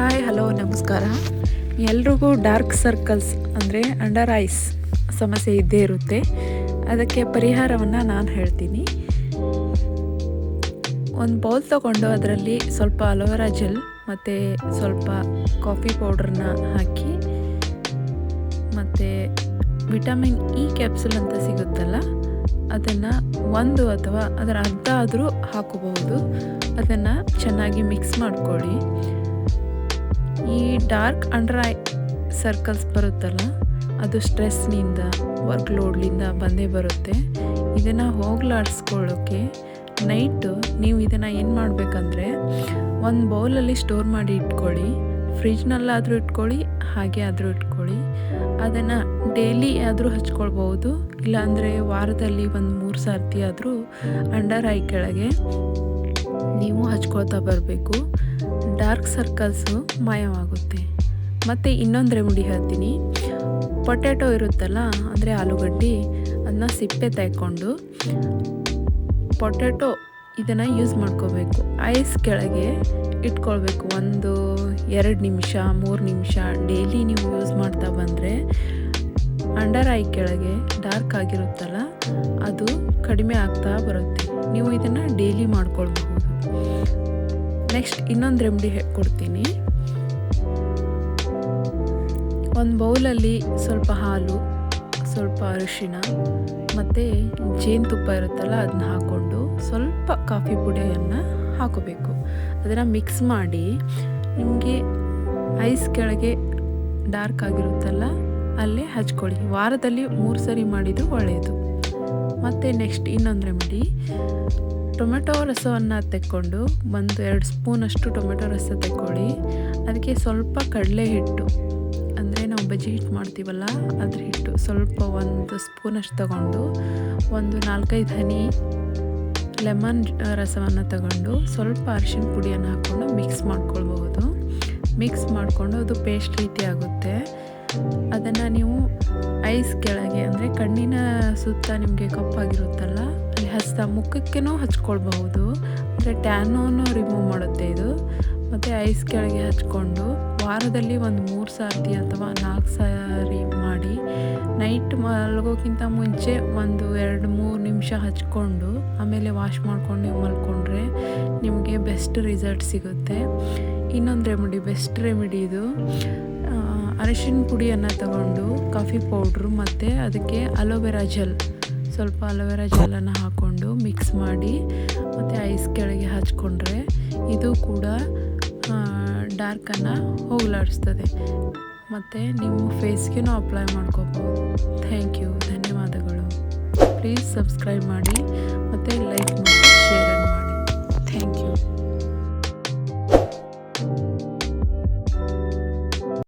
Hi hello ನಮಸ್ಕಾರ. ಎಲ್ರಿಗೂ dark circles ಅಂದರೆ ಅಂಡರ್ ಐಸ್ ಸಮಸ್ಯೆ ಇದ್ದೇ ಇರುತ್ತೆ. ಅದಕ್ಕೆ ಪರಿಹಾರವನ್ನು ನಾನು ಹೇಳ್ತೀನಿ. ಒಂದು ಬೌಲ್ ತೊಗೊಂಡು ಅದರಲ್ಲಿ ಸ್ವಲ್ಪ ಅಲೋವೆರಾ ಜೆಲ್ ಮತ್ತು ಸ್ವಲ್ಪ ಕಾಫಿ ಪೌಡ್ರನ್ನ ಹಾಕಿ ಮತ್ತು ವಿಟಮಿನ್ ಇ ಕ್ಯಾಪ್ಸುಲ್ ಅಂತ ಸಿಗುತ್ತಲ್ಲ, ಅದನ್ನು ಒಂದು ಅಥವಾ ಅದರ ಅರ್ಧ ಆದರೂ ಹಾಕೋಬಹುದು. ಅದನ್ನು ಚೆನ್ನಾಗಿ ಮಿಕ್ಸ್ ಮಾಡ್ಕೊಳ್ಳಿ. ಈ ಡಾರ್ಕ್ ಅಂಡರ್ ಐ ಸರ್ಕಲ್ಸ್ ಬರುತ್ತಲ್ಲ, ಅದು ಸ್ಟ್ರೆಸ್ನಿಂದ ವರ್ಕ್ ಲೋಡ್ಲಿಂದ ಬಂದೇ ಬರುತ್ತೆ. ಇದನ್ನು ಹೋಗ್ಲಾಡಿಸ್ಕೊಳ್ಳೋಕ್ಕೆ ನೈಟು ನೀವು ಇದನ್ನು ಏನು ಮಾಡಬೇಕಂದ್ರೆ, ಒಂದು ಬೌಲಲ್ಲಿ ಸ್ಟೋರ್ ಮಾಡಿ ಇಟ್ಕೊಳ್ಳಿ. ಫ್ರಿಜ್ನಲ್ಲಾದರೂ ಇಟ್ಕೊಳ್ಳಿ, ಹಾಗೆ ಆದರೂ ಇಟ್ಕೊಳ್ಳಿ. ಅದನ್ನು ಡೈಲಿ ಆದರೂ ಹಚ್ಕೊಳ್ಬೋದು, ಇಲ್ಲಾಂದರೆ ವಾರದಲ್ಲಿ ಒಂದು 3 ಸರ್ತಿ ಆದರೂ ಅಂಡರ್ ಐ ಕೆಳಗೆ ನೀವು ಹಚ್ಕೊಳ್ತಾ ಬರಬೇಕು. ಡಾರ್ಕ್ ಸರ್ಕಲ್ಸು ಮಾಯವಾಗುತ್ತೆ. ಮತ್ತು ಇನ್ನೊಂದು ರೆಮಿಡಿ ಹೇಳ್ತೀನಿ. ಪೊಟ್ಯಾಟೊ ಇರುತ್ತಲ್ಲ, ಅಂದರೆ ಆಲೂಗಡ್ಡೆ, ಅದನ್ನ ಸಿಪ್ಪೆ ತೆಕ್ಕೊಂಡು ಪೊಟ್ಯಾಟೊ ಇದನ್ನು ಯೂಸ್ ಮಾಡ್ಕೋಬೇಕು. ಐಸ್ ಕೆಳಗೆ ಇಟ್ಕೊಳ್ಬೇಕು. 1-2 ನಿಮಿಷ 3 ನಿಮಿಷ ಡೈಲಿ ನೀವು ಯೂಸ್ ಮಾಡ್ತಾ ಬಂದರೆ ಅಂಡರ್ ಐ ಕೆಳಗೆ ಡಾರ್ಕ್ ಆಗಿರುತ್ತಲ್ಲ, ಅದು ಕಡಿಮೆ ಆಗ್ತಾ ಬರುತ್ತೆ. ನೀವು ಇದನ್ನು ಡೈಲಿ ಮಾಡ್ಕೊಳ್ಬಹುದು. ನೆಕ್ಸ್ಟ್ ಇನ್ನೊಂದು ರೆಮಿಡಿ ಕೊಡ್ತೀನಿ. ಒಂದು ಬೌಲಲ್ಲಿ ಸ್ವಲ್ಪ ಹಾಲು, ಸ್ವಲ್ಪ ಅರಿಶಿಣ ಮತ್ತು ಜೇನುತುಪ್ಪ ಇರುತ್ತಲ್ಲ, ಅದನ್ನ ಹಾಕ್ಕೊಂಡು ಸ್ವಲ್ಪ ಕಾಫಿ ಪುಡಿಯನ್ನು ಹಾಕೋಬೇಕು. ಅದನ್ನು ಮಿಕ್ಸ್ ಮಾಡಿ ನಿಮಗೆ ಐಸ್ ಕೆಳಗೆ ಡಾರ್ಕ್ ಆಗಿರುತ್ತಲ್ಲ ಅಲ್ಲೇ ಹಚ್ಕೊಳ್ಳಿ. ವಾರದಲ್ಲಿ 3 ಸರಿ ಮಾಡಿದ್ದು ಒಳ್ಳೆಯದು. ಮತ್ತು ನೆಕ್ಸ್ಟ್ ಇನ್ನೊಂದು ರೆಮಿಡಿ, ಟೊಮೆಟೊ ರಸವನ್ನು ತೆಕ್ಕೊಂಡು 1-2 ಸ್ಪೂನಷ್ಟು ಟೊಮೆಟೊ ರಸ ತೆಕ್ಕೊಳ್ಳಿ. ಅದಕ್ಕೆ ಸ್ವಲ್ಪ ಕಡಲೆ ಹಿಟ್ಟು, ಅಂದರೆ ನಾವು ಬಜ್ಜಿ ಹಿಟ್ಟು ಮಾಡ್ತೀವಲ್ಲ ಅದ್ರ ಹಿಟ್ಟು, ಸ್ವಲ್ಪ 1 ಸ್ಪೂನಷ್ಟು ತಗೊಂಡು 4-5 ಹನಿ ಲೆಮನ್ ರಸವನ್ನು ತಗೊಂಡು ಸ್ವಲ್ಪ ಅರಿಶಿನ ಪುಡಿಯನ್ನು ಹಾಕ್ಕೊಂಡು ಮಿಕ್ಸ್ ಮಾಡ್ಕೊಳ್ಬಹುದು. ಮಿಕ್ಸ್ ಮಾಡಿಕೊಂಡು ಅದು ಪೇಸ್ಟ್ ರೀತಿ ಆಗುತ್ತೆ. ಅದನ್ನು ನೀವು ಐಸ್ ಕೆಳಗೆ, ಅಂದರೆ ಕಣ್ಣಿನ ಸುತ್ತ ನಿಮಗೆ ಕಪ್ಪಾಗಿರುತ್ತಲ್ಲ ಅಲ್ಲಿ ಹಚ್ತಾ ಮುಖಕ್ಕೇನೂ ಹಚ್ಕೊಳ್ಬಹುದು. ಅಂದರೆ ಟ್ಯಾನೂ ರಿಮೂವ್ ಮಾಡುತ್ತೆ ಇದು. ಮತ್ತು ಐಸ್ ಕೆಳಗೆ ಹಚ್ಕೊಂಡು ವಾರದಲ್ಲಿ 3 ಸರ್ತಿ ಅಥವಾ 4 ಸಾರಿ ಮಾಡಿ ನೈಟ್ ಮಲಗೋಕ್ಕಿಂತ ಮುಂಚೆ 1-2-3 ನಿಮಿಷ ಹಚ್ಕೊಂಡು ಆಮೇಲೆ ವಾಶ್ ಮಾಡ್ಕೊಂಡು ನೀವು ಮಲ್ಕೊಂಡ್ರೆ ನಿಮಗೆ ಬೆಸ್ಟ್ ರಿಸಲ್ಟ್ ಸಿಗುತ್ತೆ. ಇನ್ನೊಂದು ರೆಮಿಡಿ, ಬೆಸ್ಟ್ ರೆಮಿಡಿ ಇದು. ಅರಿಶಿನ ಪುಡಿಯನ್ನು ತಗೊಂಡು ಕಾಫಿ ಪೌಡ್ರು ಮತ್ತು ಅದಕ್ಕೆ ಅಲೋವೆರಾ ಜೆಲ್, ಸ್ವಲ್ಪ ಅಲೋವೆರಾ ಜೆಲ್ಲನ್ನು ಹಾಕ್ಕೊಂಡು ಮಿಕ್ಸ್ ಮಾಡಿ ಮತ್ತು ಐಸ್ ಕೆಳಗೆ ಹಚ್ಕೊಂಡ್ರೆ ಇದು ಕೂಡ ಡಾರ್ಕನ್ನು ಹೋಗಲಾಡಿಸ್ತದೆ. ಮತ್ತು ನೀವು ಫೇಸ್ಗೆನೂ ಅಪ್ಲೈ ಮಾಡ್ಕೋಬೋದು. ಥ್ಯಾಂಕ್ ಯು, ಧನ್ಯವಾದಗಳು. ಪ್ಲೀಸ್ ಸಬ್ಸ್ಕ್ರೈಬ್ ಮಾಡಿ ಮತ್ತು ಲೈಕ್ ಮಾಡಿ, ಶೇರ್ ಮಾಡಿ. Thank you.